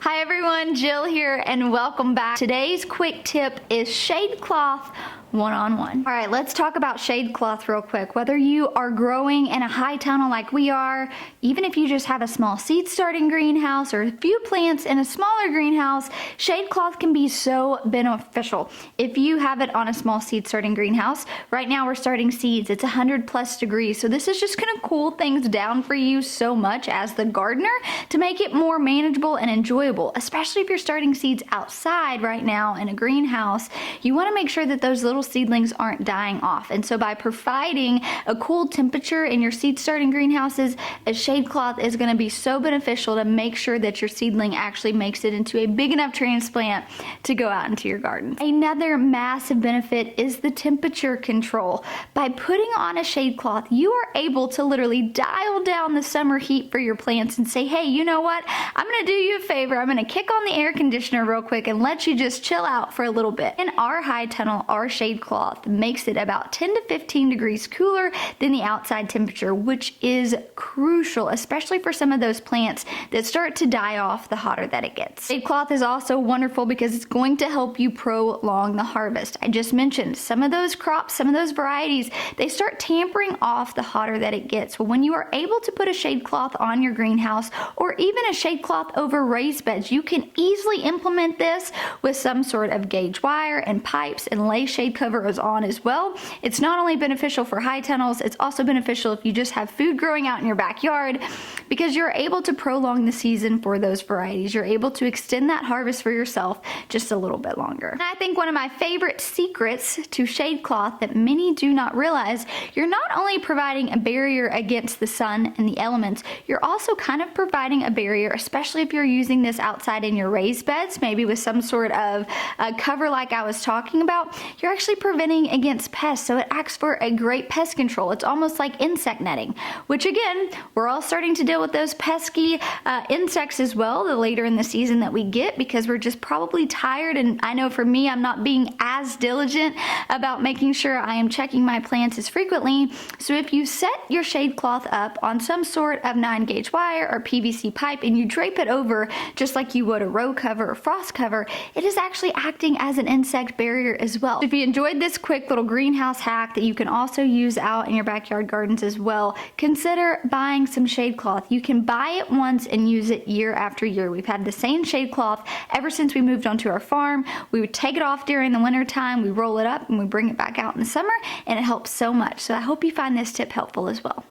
Hi everyone, Jill here and welcome back. Today's quick tip is shade cloth one-on-one. All right, let's talk about shade cloth real quick. Whether you are growing in a high tunnel like we are, even if you just have a small seed starting greenhouse or a few plants in a smaller greenhouse, shade cloth can be so beneficial. If you have it on a small seed starting greenhouse, right now we're starting seeds, it's 100+ degrees. So this is just gonna cool things down for you so much as the gardener to make it more manageable and enjoyable, especially if you're starting seeds outside right now in a greenhouse. You wanna make sure that those little seedlings aren't dying off. And so by providing a cool temperature in your seed starting greenhouses, a shade cloth is going to be so beneficial to make sure that your seedling actually makes it into a big enough transplant to go out into your garden. Another massive benefit is the temperature control. By putting on a shade cloth, you are able to literally dial down the summer heat for your plants and say, hey, you know what? I'm going to do you a favor. I'm going to kick on the air conditioner real quick and let you just chill out for a little bit. In our high tunnel, our shade cloth makes it about 10 to 15 degrees cooler than the outside temperature, which is crucial, especially for some of those plants that start to die off the hotter that it gets. Shade cloth is also wonderful because it's going to help you prolong the harvest. I just mentioned some of those crops, some of those varieties, they start tampering off the hotter that it gets. Well, when you are able to put a shade cloth on your greenhouse or even a shade cloth over raised beds, you can easily implement this with some sort of gauge wire and pipes and lay shade covers on as well. It's not only beneficial for high tunnels, it's also beneficial if you just have food growing out in your backyard because you're able to prolong the season for those varieties. You're able to extend that harvest for yourself just a little bit longer. And I think one of my favorite secrets to shade cloth that many do not realize, you're not only providing a barrier against the sun and the elements, you're also kind of providing a barrier, especially if you're using this outside in your raised beds, maybe with some sort of cover like I was talking about. You're actually preventing against pests, so it acts for a great pest control. It's almost like insect netting, which again, we're all starting to deal with those pesky insects as well the later in the season that we get because we're just probably tired. And I know for me, I'm not being as diligent about making sure I am checking my plants as frequently. So if you set your shade cloth up on some sort of 9-gauge wire or PVC pipe and you drape it over just like you would a row cover or frost cover, it is actually acting as an insect barrier as well. If you enjoyed this quick little greenhouse hack that you can also use out in your backyard gardens as well, consider buying some shade cloth. You can buy it once and use it year after year. We've had the same shade cloth ever since we moved onto our farm. We would take it off during the winter time, we roll it up and we bring it back out in the summer, and it helps so much. So I hope you find this tip helpful as well.